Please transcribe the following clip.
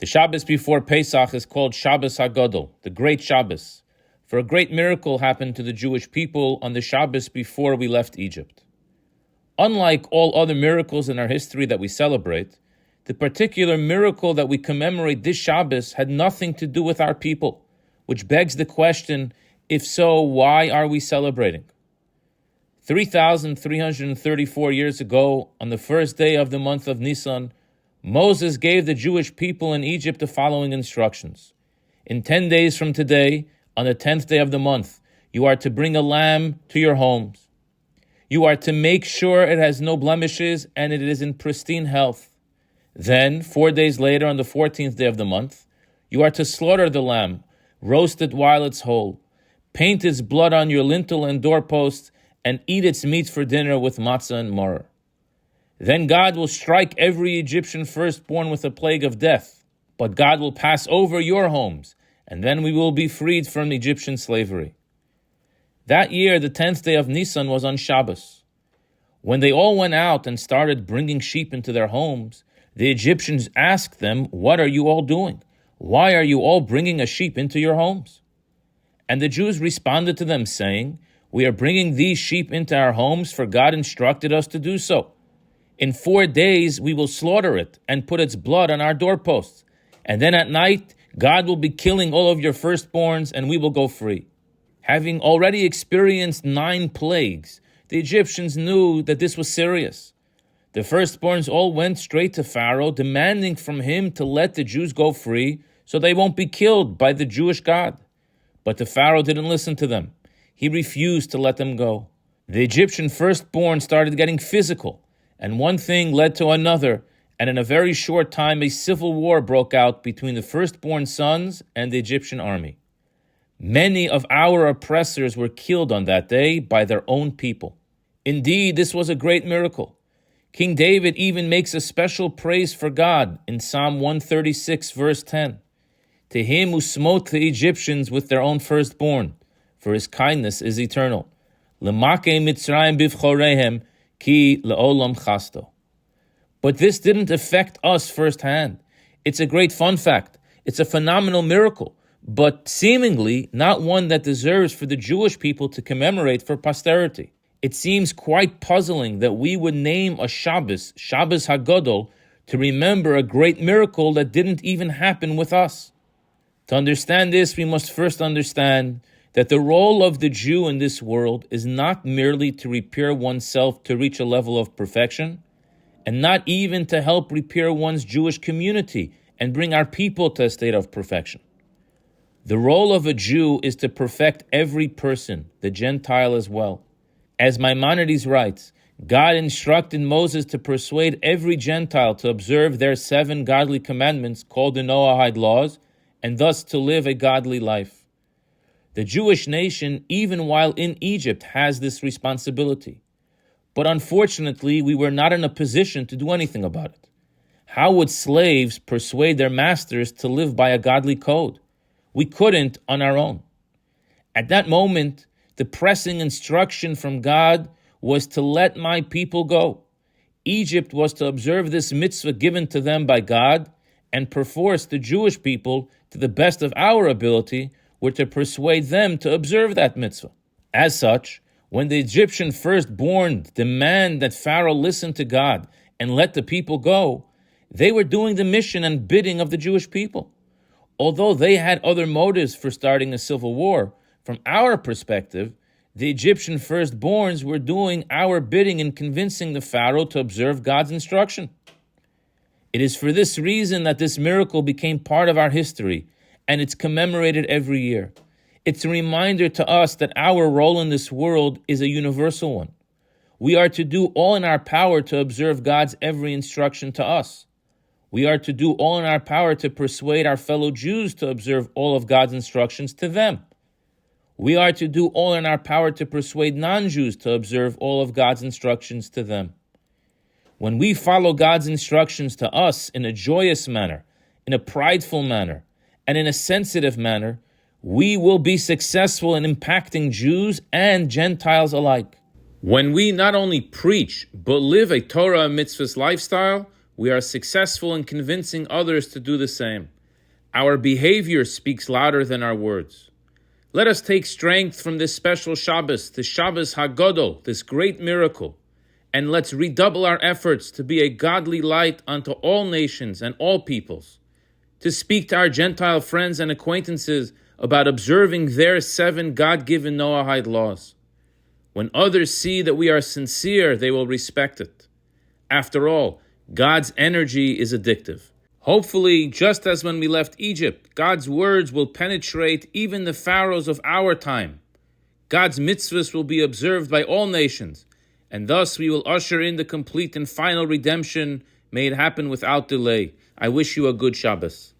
The Shabbos before Pesach is called Shabbos Hagadol, the Great Shabbos, for a great miracle happened to the Jewish people on the Shabbos before we left Egypt. Unlike all other miracles in our history that we celebrate, the particular miracle that we commemorate this Shabbos had nothing to do with our people, which begs the question, if so, why are we celebrating? 3,334 years ago, on the first day of the month of Nisan, Moses gave the Jewish people in Egypt the following instructions. In 10 days from today, on the 10th day of the month, you are to bring a lamb to your homes. You are to make sure it has no blemishes and it is in pristine health. Then, 4 days later, on the 14th day of the month, you are to slaughter the lamb, roast it while it's whole, paint its blood on your lintel and doorposts, and eat its meat for dinner with matzah and maror. Then God will strike every Egyptian firstborn with a plague of death, but God will pass over your homes, and then we will be freed from Egyptian slavery. That year, the 10th day of Nisan was on Shabbos. When they all went out and started bringing sheep into their homes, the Egyptians asked them, "What are you all doing? Why are you all bringing a sheep into your homes?" And the Jews responded to them, saying, "We are bringing these sheep into our homes, for God instructed us to do so. In 4 days we will slaughter it and put its blood on our doorposts. And then at night God will be killing all of your firstborns and we will go free." Having already experienced 9 plagues, the Egyptians knew that this was serious. The firstborns all went straight to Pharaoh, demanding from him to let the Jews go free so they won't be killed by the Jewish God. But the Pharaoh didn't listen to them. He refused to let them go. The Egyptian firstborn started getting physical, and one thing led to another, and in a very short time, a civil war broke out between the firstborn sons and the Egyptian army. Many of our oppressors were killed on that day by their own people. Indeed, this was a great miracle. King David even makes a special praise for God in Psalm 136, verse 10. To him who smote the Egyptians with their own firstborn, for his kindness is eternal. L'makei Mitzrayim bivchorehem, ki le'olam chasto. But this didn't affect us firsthand. It's a great fun fact. It's a phenomenal miracle, but seemingly not one that deserves for the Jewish people to commemorate for posterity. It seems quite puzzling that we would name a Shabbos, Shabbos Hagadol, to remember a great miracle that didn't even happen with us. To understand this, we must first understand that the role of the Jew in this world is not merely to repair oneself to reach a level of perfection, and not even to help repair one's Jewish community and bring our people to a state of perfection. The role of a Jew is to perfect every person, the Gentile as well. As Maimonides writes, God instructed Moses to persuade every Gentile to observe their 7 godly commandments called the Noahide Laws, and thus to live a godly life. The Jewish nation, even while in Egypt, has this responsibility. But unfortunately, we were not in a position to do anything about it. How would slaves persuade their masters to live by a godly code? We couldn't on our own. At that moment, the pressing instruction from God was to let my people go. Egypt was to observe this mitzvah given to them by God, and perforce the Jewish people, to the best of our ability, were to persuade them to observe that mitzvah. As such, when the Egyptian firstborn demand that Pharaoh listen to God and let the people go, they were doing the mission and bidding of the Jewish people. Although they had other motives for starting a civil war, from our perspective, the Egyptian firstborns were doing our bidding in convincing the Pharaoh to observe God's instruction. It is for this reason that this miracle became part of our history, and it's commemorated every year. It's a reminder to us that our role in this world is a universal one. We are to do all in our power to observe God's every instruction to us. We are to do all in our power to persuade our fellow Jews to observe all of God's instructions to them. We are to do all in our power to persuade non-Jews to observe all of God's instructions to them. When we follow God's instructions to us in a joyous manner, in a prideful manner, and in a sensitive manner, we will be successful in impacting Jews and Gentiles alike. When we not only preach, but live a Torah and mitzvahs lifestyle, we are successful in convincing others to do the same. Our behavior speaks louder than our words. Let us take strength from this special Shabbos, the Shabbos Hagadol, this great miracle, and let's redouble our efforts to be a godly light unto all nations and all peoples, to speak to our Gentile friends and acquaintances about observing their 7 God-given Noahide laws. When others see that we are sincere, they will respect it. After all, God's energy is addictive. Hopefully, just as when we left Egypt, God's words will penetrate even the pharaohs of our time. God's mitzvahs will be observed by all nations, and thus we will usher in the complete and final redemption. May it happen without delay. I wish you a good Shabbos.